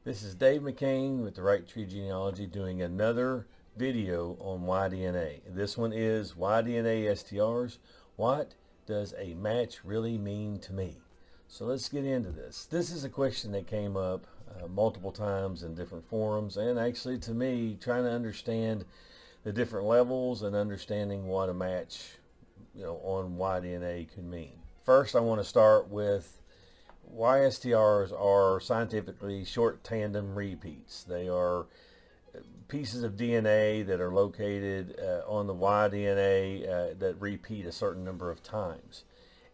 This is Dave McCain with the Right Tree Genealogy doing another video on YDNA. This one is YDNA STRs. What does a match really mean to me? So let's get into this. This is a question that came up multiple times in different forums, and actually to me, trying to understand the different levels and understanding what a match on YDNA could mean. First, I want to start with ySTRs are scientifically short tandem repeats. They are pieces of DNA that are located on the YDNA that repeat a certain number of times.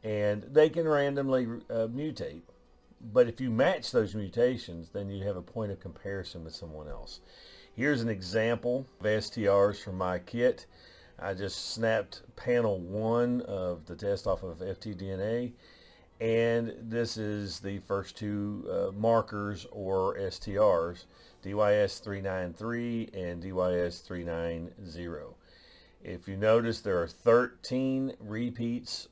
And they can randomly mutate. But if you match those mutations, then you have a point of comparison with someone else. Here's an example of STRs from my kit. I just snapped panel 1 of the test off of FTDNA. And this is the first two markers or STRs, DYS393 and DYS390. If you notice, there are 13 repeats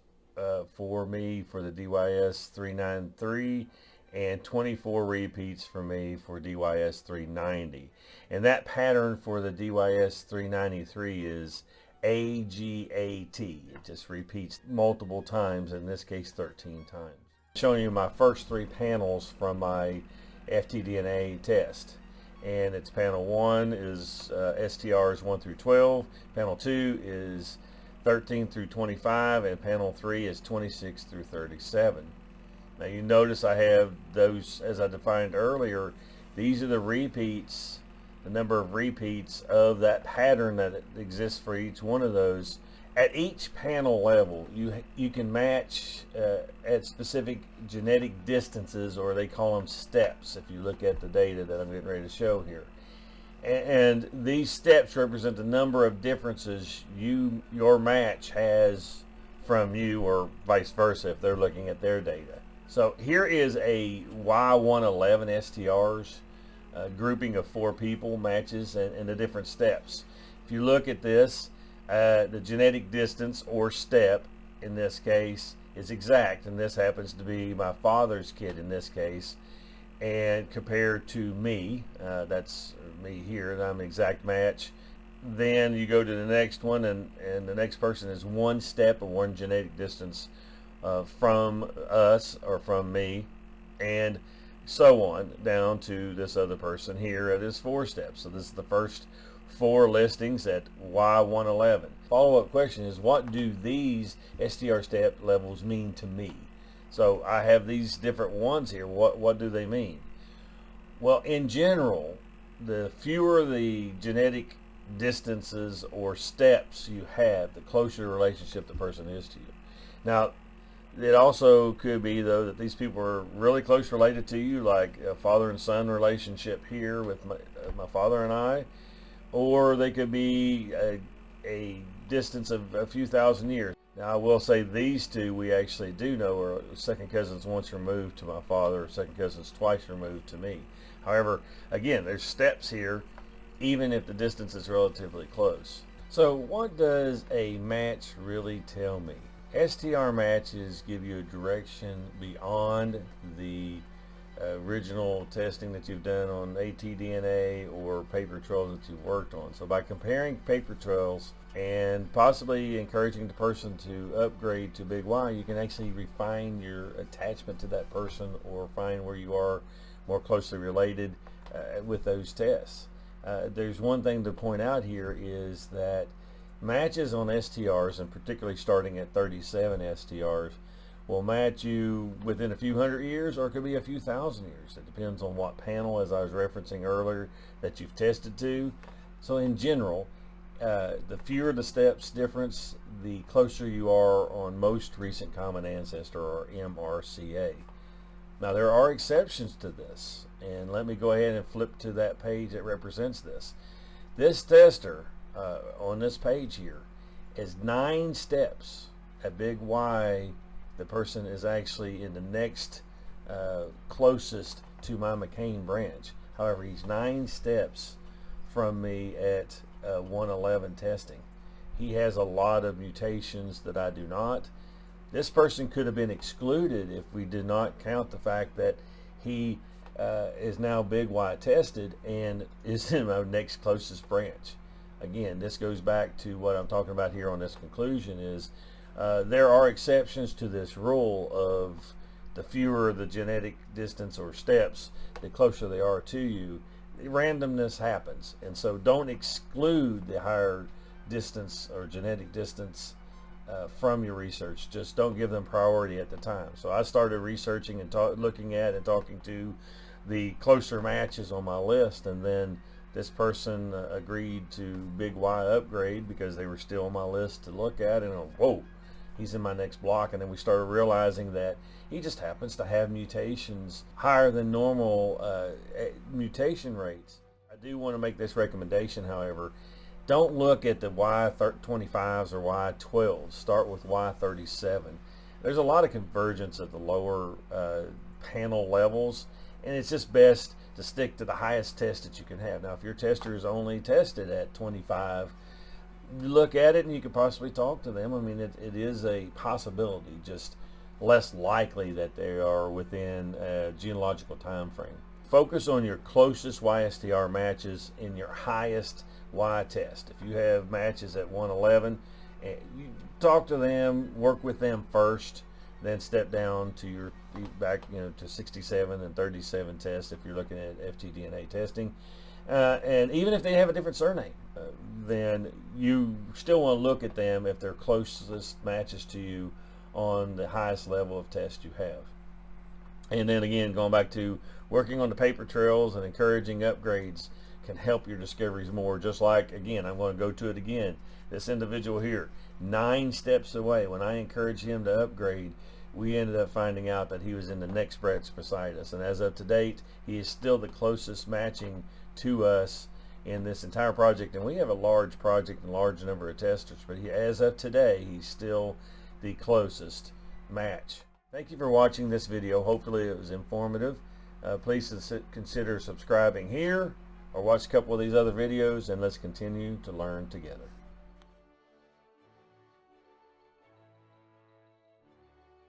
for me for the DYS393 and 24 repeats for me for DYS390. And that pattern for the DYS393 is AGAT. It just repeats multiple times, in this case 13 times. Showing you my first 3 panels from my FTDNA test. And it's panel 1 is STRs 1 through 12, panel 2 is 13 through 25, and panel 3 is 26 through 37. Now you notice I have those, as I defined earlier, these are the repeats, the number of repeats of that pattern that exists for each one of those. At each panel level, you can match at specific genetic distances, or they call them steps if you look at the data that I'm getting ready to show here. And these steps represent the number of differences your match has from you, or vice versa if they're looking at their data. So here is a Y111 STRs. Grouping of 4 people matches and the different steps. If you look at this, the genetic distance or step in this case is exact, and this happens to be my father's kid in this case, and compared to me, that's me here, and I'm an exact match. Then you go to the next one, and the next person is 1 step or 1 genetic distance from us or from me, and so on down to this other person here at his 4 steps. So this is the first 4 listings at Y111. Follow-up question is, what do these STR step levels mean to me? So I have these different ones here. What do they mean? Well, in general, the fewer the genetic distances or steps you have, the closer relationship the person is to you. Now, it also could be, though, that these people are really close related to you, like a father and son relationship here with my father and I, or they could be a distance of a few thousand years. Now, I will say these two we actually do know are second cousins once removed to my father, or second cousins twice removed to me. However, again, there's steps here, even if the distance is relatively close. So what does a match really tell me? STR matches give you a direction beyond the original testing that you've done on ATDNA or paper trails that you've worked on. So by comparing paper trails and possibly encouraging the person to upgrade to Big Y, you can actually refine your attachment to that person, or find where you are more closely related with those tests. There's one thing to point out here is that matches on STRs, and particularly starting at 37 STRs, will match you within a few hundred years, or it could be a few thousand years. It depends on what panel, as I was referencing earlier, that you've tested to. So in general, the fewer the steps difference, the closer you are on most recent common ancestor, or MRCA. Now there are exceptions to this, and let me go ahead and flip to that page that represents this. This tester on this page here is 9 steps at Big Y. The person is actually in the next closest to my McCain branch. However, he's 9 steps from me at 111 testing. He has a lot of mutations that I do not. This person could have been excluded if we did not count the fact that he is now big Y tested and is in my next closest branch. Again, this goes back to what I'm talking about here on this conclusion is there are exceptions to this rule of the fewer the genetic distance or steps, the closer they are to you. Randomness happens, and so don't exclude the higher distance or genetic distance from your research. Just don't give them priority at the time. So I started researching and looking at and talking to the closer matches on my list, and then this person agreed to big Y upgrade because they were still on my list to look at, and whoa, he's in my next block. And then we started realizing that he just happens to have mutations higher than normal mutation rates. I do want to make this recommendation, however. Don't look at the Y25s or Y12s. Start with Y37. There's a lot of convergence at the lower panel levels, and it's just best to stick to the highest test that you can have. Now, if your tester is only tested at 25, look at it and you could possibly talk to them. I mean, it is a possibility, just less likely that they are within a genealogical time frame. Focus on your closest ySTR matches in your highest Y test. If you have matches at 111, you talk to them, work with them first, then step down to your back, to 67 and 37 tests if you're looking at FTDNA testing. And even if they have a different surname, then you still want to look at them if they're closest matches to you on the highest level of test you have. And then again, going back to working on the paper trails and encouraging upgrades can help your discoveries more. Just like, again, I'm going to go to it again, this individual here, 9 steps away. When I encouraged him to upgrade, we ended up finding out that he was in the next branch beside us, and as of to date, he is still the closest matching to us in this entire project. And we have a large project and a large number of testers, but as of today, he's still the closest match. Thank you for watching this video. Hopefully it was informative. Please consider subscribing here or watch a couple of these other videos, and let's continue to learn together.